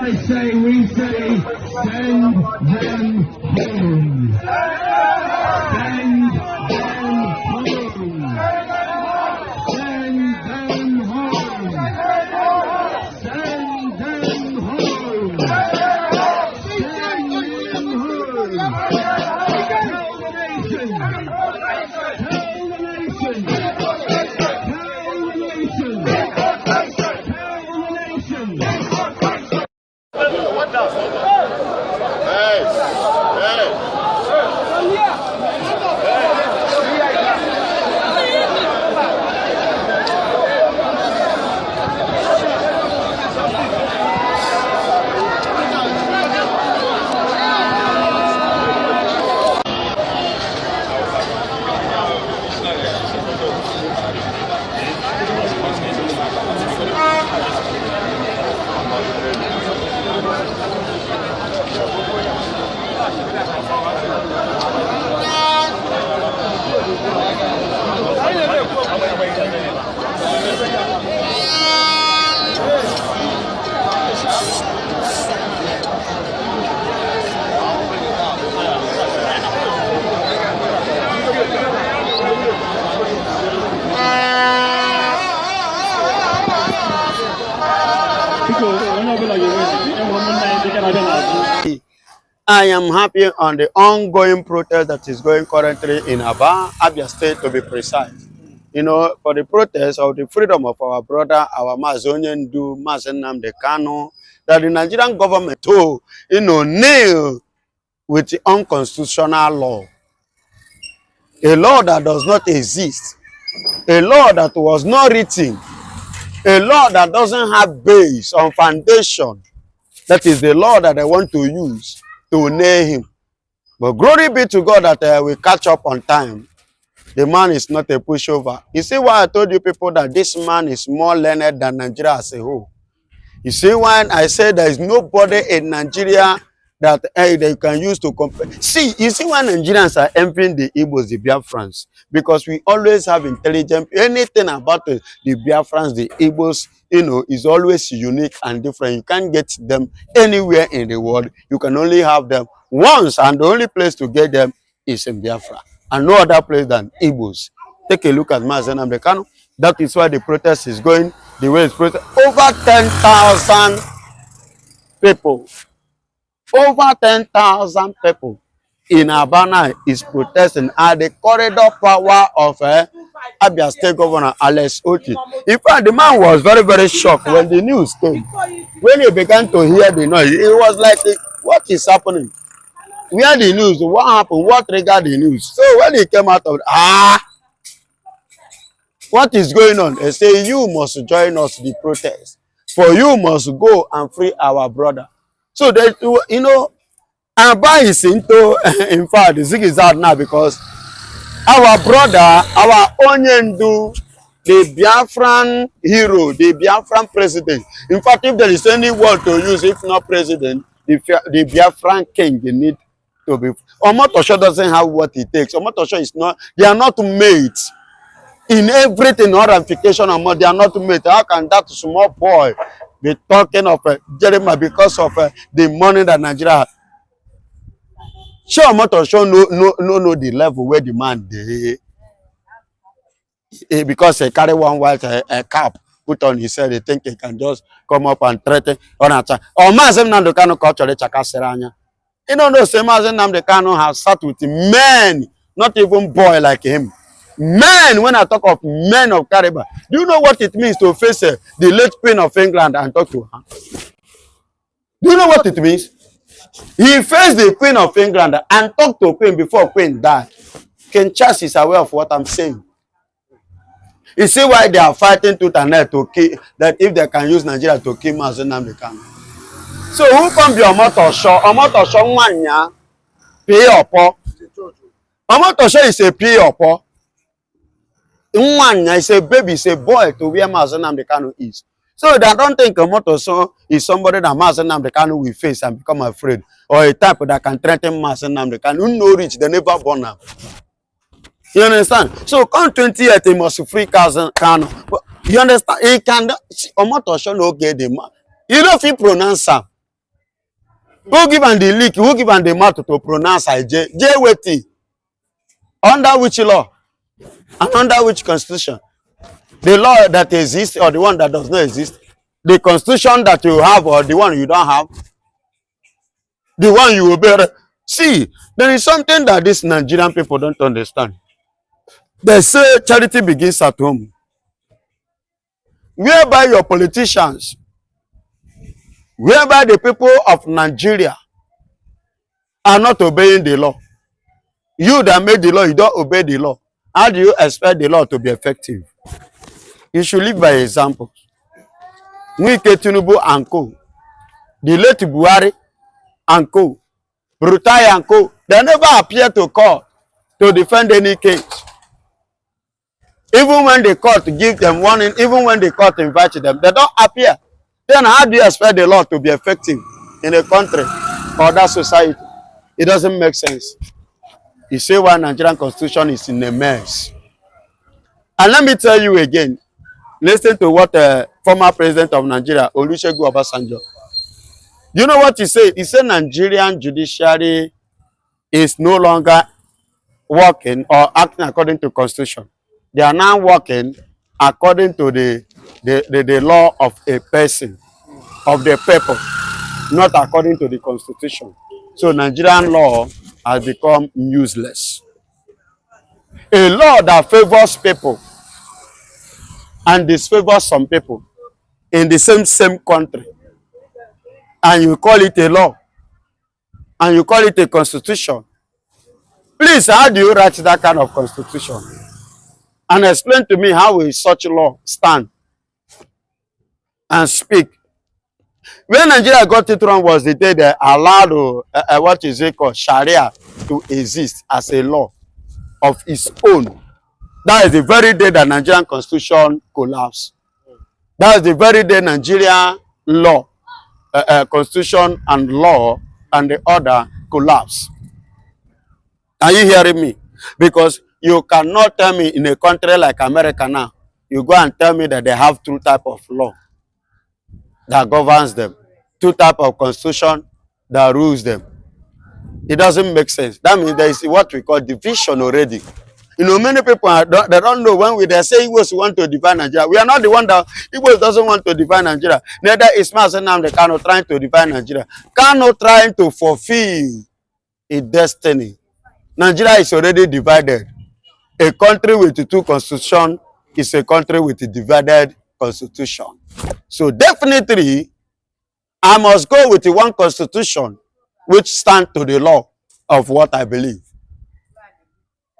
I say, we say, send them home. Send them home. Send them home. Send them home. Send them home. Tell the nation. Tell the nation. Tell the nation. I am happy on the ongoing protest that is going currently in Abia State, to be precise. You know, for the protest of the freedom of our brother, our Nnamdi Kanu, that the Nigerian government too, nail with the unconstitutional law. A law that does not exist. A law that was not written. A law that doesn't have base on foundation. That is the law that I want to use to nail him. But glory be to God that we catch up on time. The man is not a pushover. You see why I told you people that this man is more learned than Nigeria as a whole? You see why I say there is nobody in Nigeria that they can use to compare. See, you see why Nigerians are envying the Igbos, the Biafrans? Because we always have intelligence. Anything about the Biafrans, the Igbos, is always unique and different. You can't get them anywhere in the world. You can only have them once, and the only place to get them is in Biafra, and no other place than Igbos. Take a look at Nnamdi Kanu. That is why the protest is going the way it's protest. Over 10,000 people. Over 10,000 people in Abia is protesting at the corridor power of Abia State Governor S.East. In fact, the man was very, very shocked when the news came. When he began to hear the noise, it was like, what is happening? Where the news? What happened? What triggered the news? So when he came out of what is going on? They say, you must join us the protest. For you must go and free our brother. So that, Abia is into, in fact, the zig is out now because our brother, our Onyendu, the Biafran hero, the Biafran president. In fact, if there is any word to use, if not president, the Biafran king, they need to be. Omotosho doesn't have what it takes. Omotosho is not, they are not mates. In everything, or ramification, they are not mates. How can that small boy be talking of Jeremiah because of the money that Nigeria has? Sure, Omotosho know the level where the man they because they carry one white cap put on his head, they think he can just come up and threaten on attack. Or Mazi Nnamdi Kanu culture chakasiranya. You don't know, say Mazi Nnamdi Kanu has sat with men, not even boy like him. Men, when I talk of men of caliber, do you know what it means to face the late Queen of England and talk to her? Do you know what it means? He faced the Queen of England and talked to Queen before Queen died. Ken Charles is aware of what I'm saying. You see why they are fighting tooth and nail to kill, that if they can use Nigeria to kill Mazi Nnamdi Kanu. So who can be Omotosho? Omotosho Mwanya, pay opo. Omotosho is a pay opo. Mwanya is a baby, is a boy to where Mazi Nnamdi Kanu is. So they don't think Omotosho is somebody that Mazi Nnamdi Kanu will face and become afraid, or a type that can threaten Mazi Nnamdi Kanu. Who know rich, they never born now. You understand? So come 28, he must free Kanu. But you understand? He can Omotosho no get the man. You don't feel pronounce him. Who give him the leak? Who give him the mouth to pronounce J wait. Under which law? And under which constitution? The law that exists or the one that does not exist? The constitution that you have or the one you don't have? The one you obey? See, there is something that these Nigerian people don't understand. They say charity begins at home. Whereby your politicians, whereby the people of Nigeria are not obeying the law. You that made the law, you don't obey the law. How do you expect the law to be effective? You should live by example. Wike Tinubu and co. The late Buhari and co. Brutai and co. They never appear to court to defend any case. Even when the court give them warning, even when the court invite them, they don't appear. Then how do you expect the law to be effective in a country or that society? It doesn't make sense. You say why Nigerian constitution is in a mess. And let me tell you again, listen to what former president of Nigeria, Olusegun Obasanjo. You know what he said? He said Nigerian judiciary is no longer working or acting according to constitution. They are now working according to the law of a person, of the people, not according to the constitution. So Nigerian law has become useless. A law that favors people and disfavors some people in the same country, and you call it a law, and you call it a constitution. Please, how do you write that kind of constitution? And explain to me how will such law stand and speak. When Nigeria got it wrong was the day they allowed what is it called, Sharia, to exist as a law of its own. That is the very day that Nigerian constitution collapsed. That is the very day Nigerian law, constitution and law and the order collapsed. Are you hearing me? Because you cannot tell me in a country like America now, you go and tell me that they have two types of law that governs them, two types of constitution that rules them. It doesn't make sense. That means there is what we call division already. You know, many people they don't know when they say Igbos want to divide Nigeria. We are not the one that Igbos doesn't want to divide Nigeria. Neither is Mazi Nnamdi Kanu trying to divide Nigeria. Kanu trying to fulfill a destiny. Nigeria is already divided. A country with two constitutions is a country with a divided constitution. So definitely, I must go with the one constitution which stands to the law of what I believe.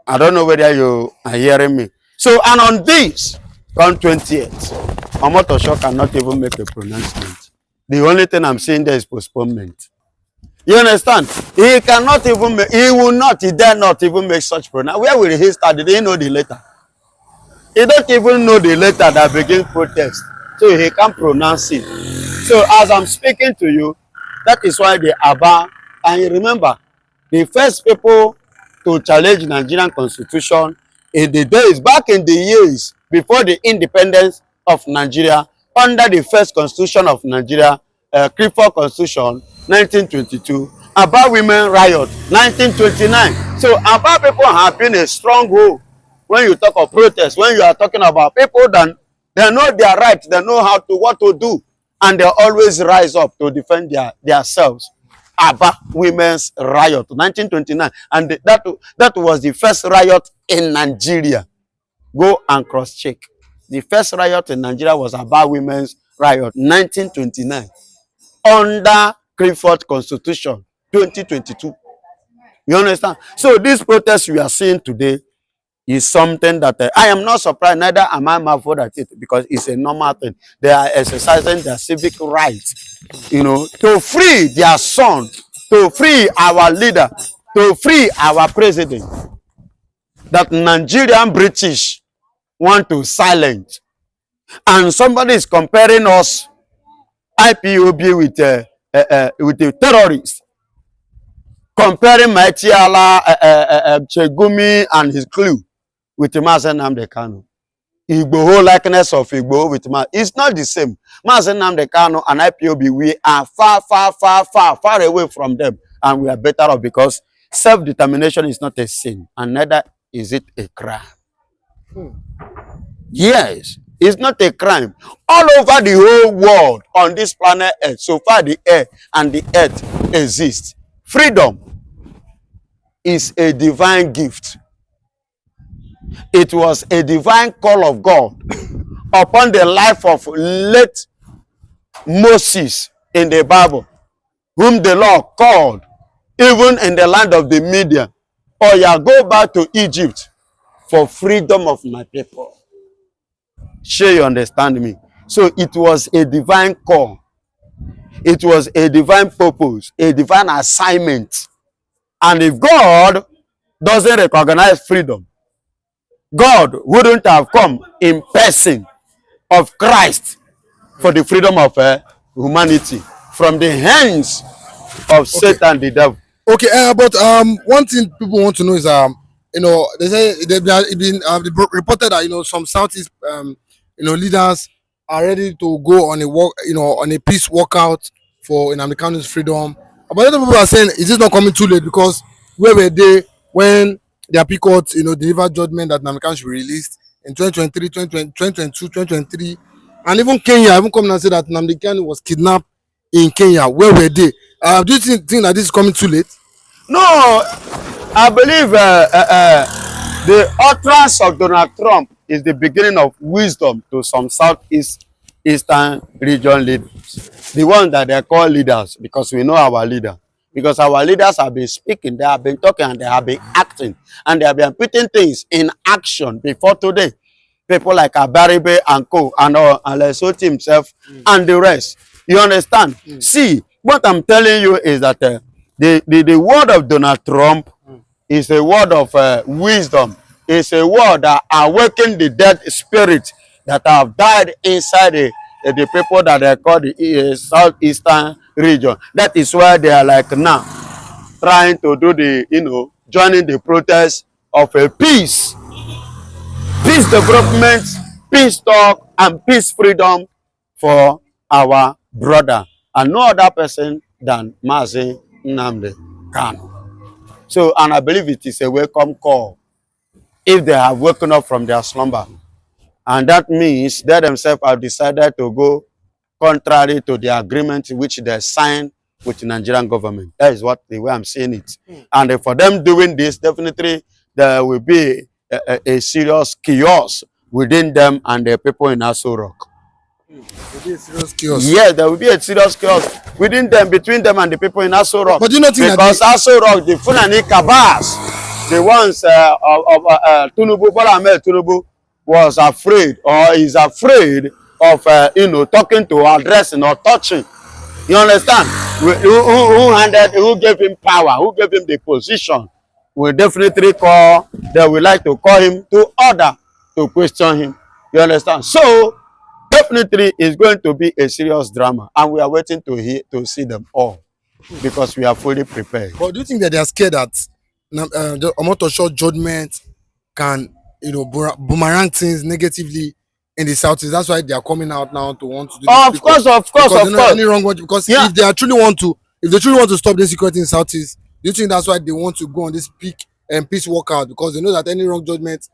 I don't know whether you are hearing me. So, and on this, on 28th, Omotosho cannot even make a pronouncement. The only thing I'm saying there is postponement. You understand? He cannot even make, he will not, he dare not even make such pronouncement. Where will he start? Did he know the letter? He don't even know the letter that begins protest. So he can't pronounce it. So as I'm speaking to you, that is why the Abia, and you remember, the first people to challenge Nigerian constitution in the days, back in the years before the independence of Nigeria, under the first constitution of Nigeria, Clifford Constitution, 1922, Abia Women Riot, 1929. So Abia people have been a stronghold when you talk of protest, when you are talking about people that They know their rights. They know what to do. And they always rise up to defend themselves. Aba Women's Riot, 1929. And that was the first riot in Nigeria. Go and cross-check. The first riot in Nigeria was Aba Women's Riot, 1929. Under Clifford Constitution, 2022. You understand? So this protest we are seeing today is something that I am not surprised, neither am I marveled at it, because it's a normal thing. They are exercising their civic rights, to free their son, to free our leader, to free our president, that Nigerian British want to silence. And somebody is comparing us, IPOB, with the terrorists, comparing Maitiala, Chegumi and his crew with Nnamdi Kanu. Igboho likeness of Igboho with it's not the same. Nnamdi Kanu and IPOB, we are far away from them, and we are better off, because self-determination is not a sin, and neither is it a crime. Yes, it's not a crime. All over the whole world on this planet Earth, so far the air and the earth exist. Freedom is a divine gift. It was a divine call of God upon the life of late Moses in the Bible, whom the Lord called, even in the land of the Midian, or you go back to Egypt for freedom of my people. Sure, you understand me? So it was a divine call. It was a divine purpose, a divine assignment. And if God doesn't recognize freedom, God wouldn't have come in person of Christ for the freedom of humanity from the hands of Satan, the devil. Okay, but one thing people want to know is they say they've been reported that some Southeast leaders are ready to go on a walk, on a peace walkout for Nnamdi Kanu's freedom. But other people are saying, is this not coming too late? Because where were they when the appeal court delivered judgment that Nnamdi Kanu should be released in 2023, 2022, 2023, and even Kenya even come and say that Nnamdi Kanu was kidnapped in Kenya. Where were they? Do you think that this is coming too late? No, I believe the utterance of Donald Trump is the beginning of wisdom to some Eastern region leaders. The ones that they call leaders, because we know our leader. Because our leaders have been speaking, they have been talking, and they have been acting. And they have been putting things in action before today. People like Abaribe and Co. and Lesotho himself and the rest. You understand? See, what I'm telling you is that the word of Donald Trump is a word of wisdom. It's a word that awakened the dead spirit that have died inside the people that they call the Southeastern region. That is why they are like now trying to do the, joining the protest of a peace development, peace talk, and peace freedom for our brother, and no other person than Mazi Nnamdi Kanu. So, and I believe it is a welcome call if they have woken up from their slumber. And that means they themselves have decided to go contrary to the agreement which they signed with the Nigerian government. That is the way I'm seeing it. And for them doing this, definitely there will be a serious chaos within them and the people in Aso Rock. There will be a serious chaos. Yeah, there will be a serious chaos within them, between them and the people in Aso Rock. But do you not think because Aso Rock, the Fulani Kabas, the ones of Tinubu, Bola Ahmed Tinubu, was afraid or is afraid of talking to, addressing or touching. You understand? Who gave him power? Who gave him the position? We definitely they would like to call him to order to question him. You understand? So definitely it's going to be a serious drama, and we are waiting to see them all, because we are fully prepared. But do you think that they are scared that the amount of short judgment can boomerang things negatively in the Southeast? That's why they are coming out now to want to do this. Of course. Any wrong word, because if they truly want to stop the security in Southeast, do you think that's why they want to go on this peace walkout? Because they know that any wrong judgment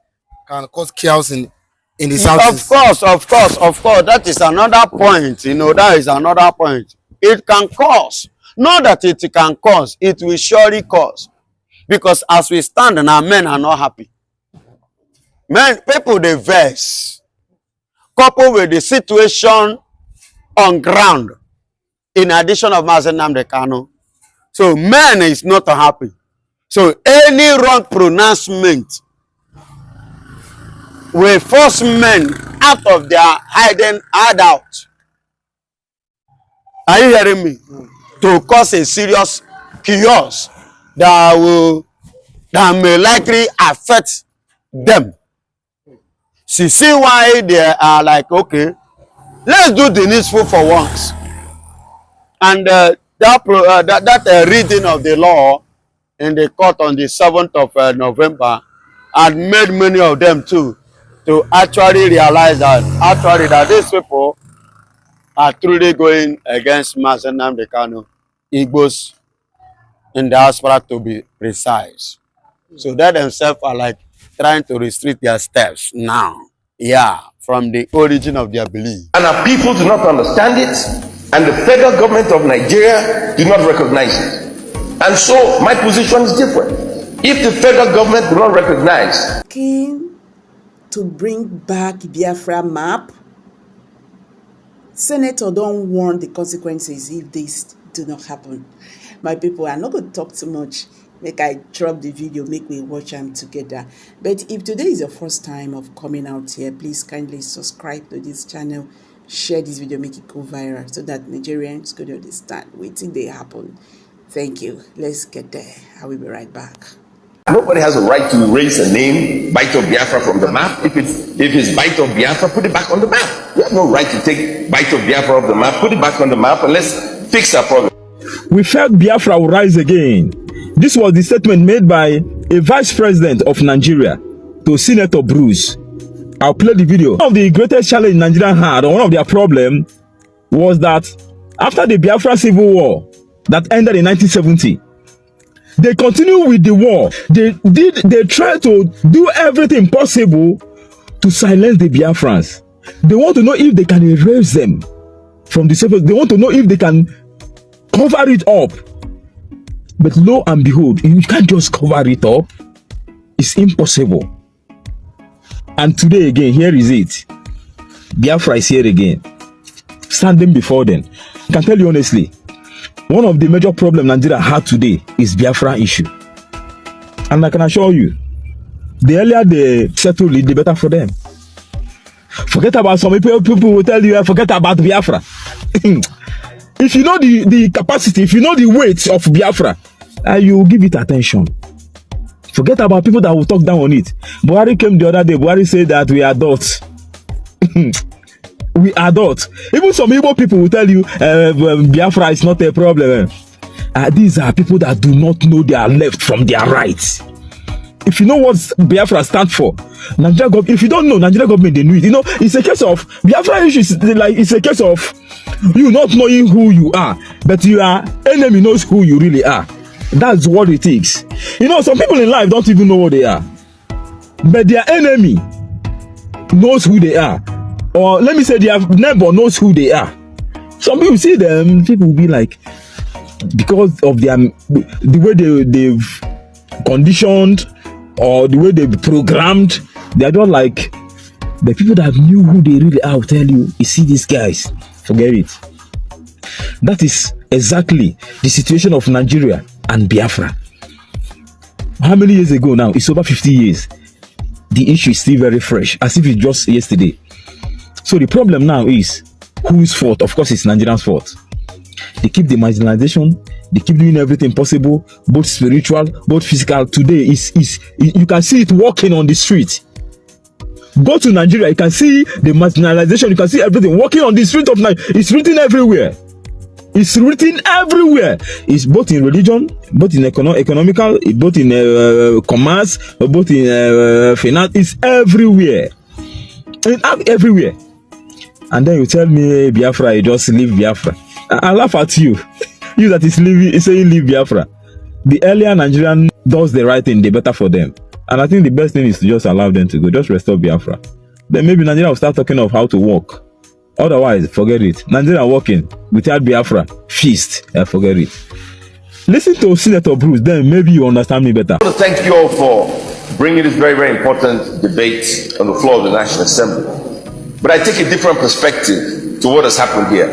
can cause chaos in in the Of Southeast? course, of course, of course. That is another point. You know, that is another point. It can cause. Not that it can cause. It will surely cause. Because as we stand now, men are not happy. Men, people, they vex. Coupled with the situation on ground. In addition of Nnamdi Kanu. So men is not happy. So any wrong pronouncement will force men out of their hideout. Are you hearing me? To cause a serious chaos that may likely affect them. So see why they are like, okay, let's do the needful for once. And that reading of the law in the court on the 7th of November had made many of them too to actually realize that these people are truly going against Nnamdi Kanu, Igbos in diaspora to be precise. So they themselves are like trying to restrict their steps now. Yeah, from the origin of their belief. And our people do not understand it, and the federal government of Nigeria do not recognize it. And so my position is different. If the federal government do not recognize, came to bring back Biafra map, Senator don't warn the consequences if this do not happen. My people, I'm not going to talk too much. Make I drop the video, make we watch them together. But if today is your first time of coming out here, please kindly subscribe to this channel, share this video, make it go viral so that Nigerians could understand what thing they happen. Thank you. Let's get there. I will be right back. nobody has a right to erase a name, Bite of Biafra from the map. If it's Bite of Biafra, put it back on the map. We have no right to take Bite of Biafra off the map, put it back on the map, and let's fix our problem. We felt Biafra will rise again. This was the statement made by a vice president of Nigeria to Senator Bruce. I'll play the video. One of the greatest challenge Nigeria had, or one of their problems, was that after the Biafra civil war that ended in 1970, they continued with the war. They tried to do everything possible to silence the Biafrans. They want to know if they can erase them from the surface. They want to know if they can cover it up. But lo and behold, you can't just cover it up. It's impossible. And today again, here is it. Biafra is here again, standing before them. I can tell you honestly, one of the major problems Nigeria had today is Biafra issue. And I can assure you, the earlier they settle it, the better for them. Forget about some people will tell you, forget about Biafra. If you know the capacity, if you know the weight of Biafra, you give it attention. Forget about people that will talk down on it. Buhari came the other day. Buhari said that we are adults. We are adults. Even some Igbo people will tell you Biafra is not a problem. These are people that do not know their left from their right. If you know what Biafra stands for, Nigeria government. If you don't know, Nigeria government, they know it. You know, it's a case of Biafra issue. It's a case of you not knowing who you are, but your enemy knows who you really are. That's what it takes. You know, some people in life don't even know what they are, but their enemy knows who they are, or let me say their neighbor knows who they are. Some people see them, people will be like, because of the way they've conditioned or the way they've programmed, they're just like the people that knew who they really are will tell you, you see these guys, forget it. That is exactly the situation of Nigeria and Biafra. How many years ago now? It's over 50 years. The issue is still very fresh, as if it's just yesterday. So the problem now is, whose fault? Of course, it's Nigerians' fault. They keep the marginalization. They keep doing everything possible, both spiritual, both physical. Today you can see it walking on the street. Go to Nigeria, you can see the marginalization. You can see everything walking on the street of Nigeria. It's written everywhere. It's written everywhere. It's both in religion, both in economical, both in commerce, both in finance. It's everywhere. Everywhere. And then you tell me Biafra, you just leave Biafra. I laugh at you. You that is saying leave Biafra. The earlier Nigerian does the right thing, the better for them. And I think the best thing is to just allow them to go. Just restore Biafra. then maybe Nigeria will start talking of how to work. Otherwise, forget it. Nigeria working without Biafra, feast, forget it. Listen to Senator Bruce, then maybe you understand me better. I want to thank you all for bringing this very, very important debate on the floor of the National Assembly. But I take a different perspective to what has happened here.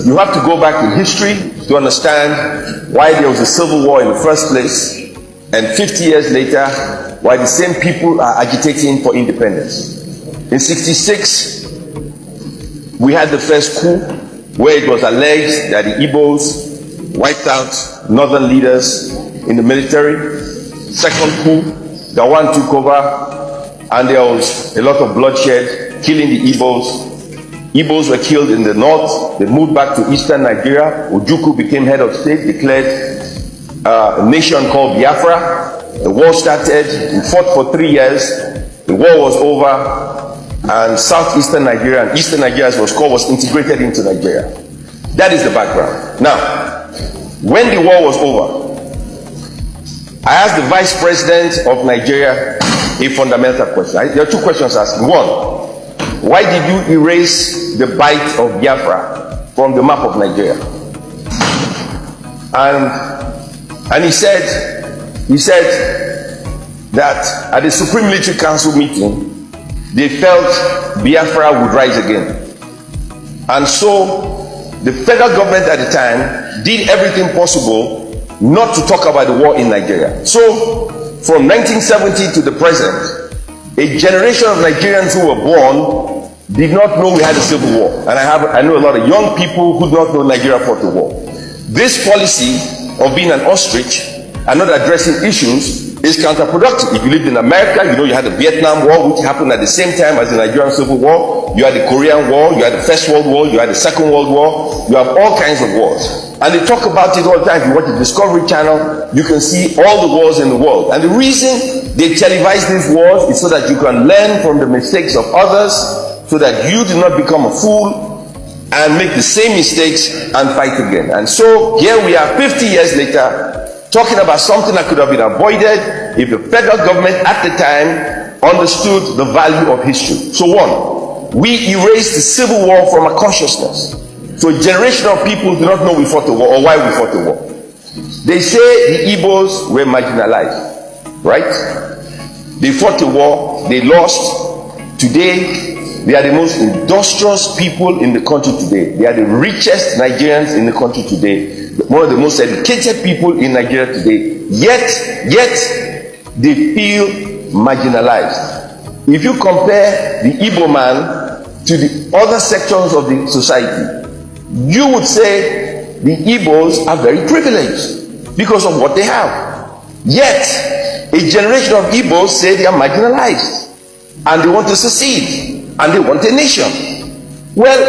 You have to go back in history to understand why there was a civil war in the first place, and 50 years later, why the same people are agitating for independence. In '66, we had the first coup, where it was alleged that the Igbos wiped out northern leaders in the military. Second coup, Gawan took over, and there was a lot of bloodshed, killing the Igbos. Igbos were killed in the north. They moved back to eastern Nigeria. Ojukwu became head of state, declared a nation called Biafra. The war started. We fought for 3 years. The war was over, and southeastern Nigeria and eastern Nigeria, as it was called, was integrated into Nigeria. That is the background. Now, when the war was over, I asked the Vice President of Nigeria a fundamental question. There are two questions asked. One, why did you erase the bite of Biafra from the map of Nigeria? And he said that at the Supreme Military Council meeting, they felt Biafra would rise again. And so the federal government at the time did everything possible not to talk about the war in Nigeria. So from 1970 to the present, a generation of Nigerians who were born did not know we had a civil war. And I know a lot of young people who do not know Nigeria fought the war. This policy of being an ostrich and not addressing issues is counterproductive. If you lived in America, you know you had the Vietnam War, which happened at the same time as the Nigerian Civil War. You had the Korean War, you had the First World War, you had the Second World War. You have all kinds of wars. And they talk about it all the time. If you watch the Discovery Channel, you can see all the wars in the world. And the reason they televise these wars is so that you can learn from the mistakes of others, so that you do not become a fool and make the same mistakes and fight again. And so here we are 50 years later, talking about something that could have been avoided if the federal government at the time understood the value of history. So one, we erased the Civil War from our consciousness. So a generation of people do not know we fought the war or why we fought the war. They say the Igbos were marginalized, right? They fought the war, they lost. Today, they are the most industrious people in the country today. They are the richest Nigerians in the country today. One of the most educated people in Nigeria today. Yet they feel marginalized. If you compare the Igbo man to the other sections of the society, you would say the Igbos are very privileged because of what they have. Yet a generation of Igbos say they are marginalized and they want to secede and they want a nation. Well,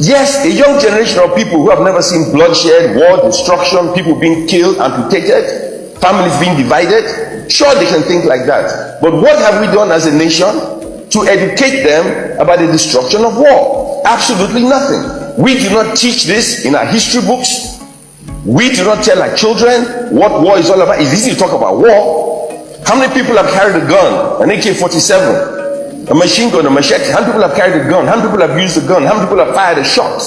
yes, a young generation of people who have never seen bloodshed, war, destruction, people being killed, amputated, families being divided, sure, they can think like that. But what have we done as a nation to educate them about the destruction of war? Absolutely nothing. We do not teach this in our history books. We do not tell our children what war is all about. It's easy to talk about war. How many people have carried a gun, an AK-47, a machine gun, a machete? How many people have carried a gun? How many people have used a gun? How many people have fired a shot?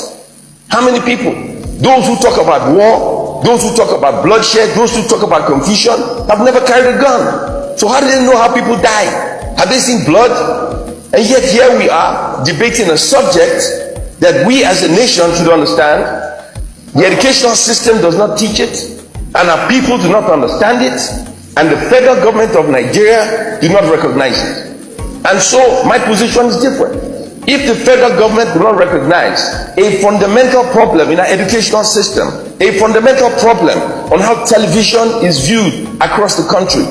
How many people? Those who talk about war, those who talk about bloodshed, those who talk about confusion have never carried a gun. So how do they know how people die? Have they seen blood? And yet here we are debating a subject that we as a nation should understand. The educational system does not teach it, and our people do not understand it, and the federal government of Nigeria do not recognize it. And so my position is different. If the federal government do not recognize a fundamental problem in our educational system, a fundamental problem on how television is viewed across the country,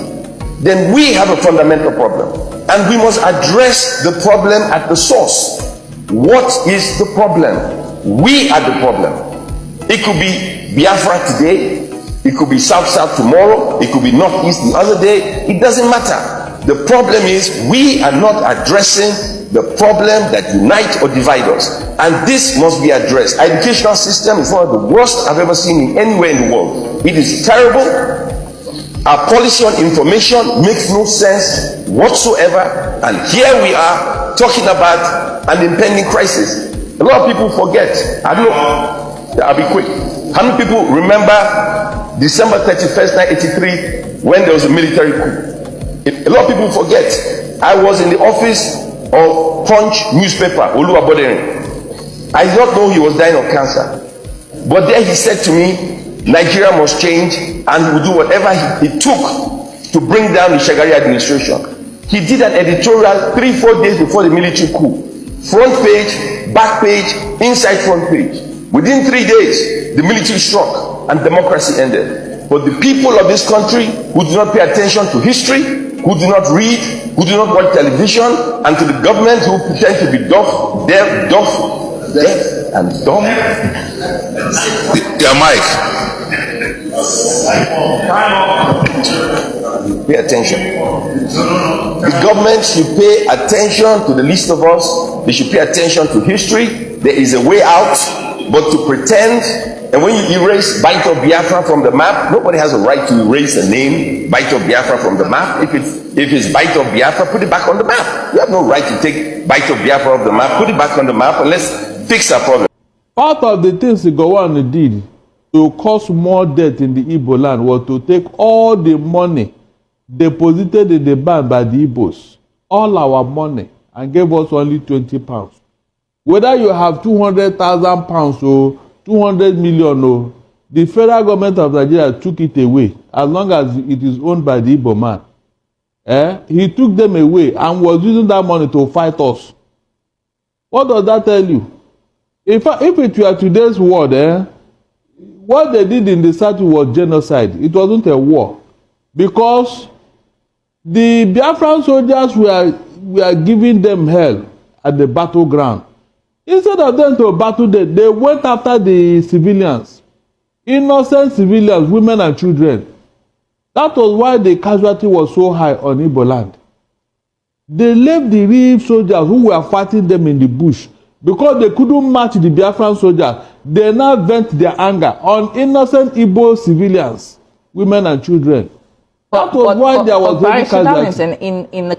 then we have a fundamental problem, and we must address the problem at the source. What is the problem? We are the problem. It could be Biafra today, it could be South tomorrow, it could be Northeast the other day. It doesn't matter. The problem is we are not addressing the problem that unite or divide us, and this must be addressed. Our educational system is one of the worst I've ever seen in anywhere in the world. It is terrible. Our policy on information makes no sense whatsoever, and here we are talking about an impending crisis. A lot of people forget. I'll be quick. How many people remember December 31st, 1983, when there was a military coup? A lot of people forget. I was in the office of Punch newspaper, Oluwabodere. I did not know he was dying of cancer. But there he said to me, Nigeria must change, and he will do whatever it took to bring down the Shagari administration. He did an editorial 3-4 days before the military coup. Front page, back page, inside front page. Within 3 days, the military struck and democracy ended. But the people of this country who do not pay attention to history, who do not read, who do not watch television, and to the government who pretend to be deaf and dumb. Your mic. Pay attention. The government should pay attention to the least of us. They should pay attention to history. There is a way out, but to pretend, and when you erase Biafra Biafra from the map, nobody has a right to erase the name Biafra Biafra from the map. If it's Biafra Biafra, put it back on the map. You have no right to take Biafra Biafra off the map, put it back on the map, and let's fix our problem. Part of the things the government did to cause more debt in the Igbo land was to take all the money deposited in the bank by the Igbos, all our money, and gave us only 20 pounds. Whether you have 200,000 pounds or 200 million, or the federal government of Nigeria took it away as long as it is owned by the Igbo man. He took them away and was using that money to fight us. What does that tell you? If it were today's world, what they did in the South was genocide. It wasn't a war. Because the Biafran soldiers were giving them hell at the battleground. Instead of them to battle them, they went after the civilians. Innocent civilians, women and children. That was why the casualty was so high on Igbo land. They left the real soldiers who were fighting them in the bush because they couldn't match the Biafran soldiers. They now vent their anger on innocent Igbo civilians, women and children. That was why there was casualty. In the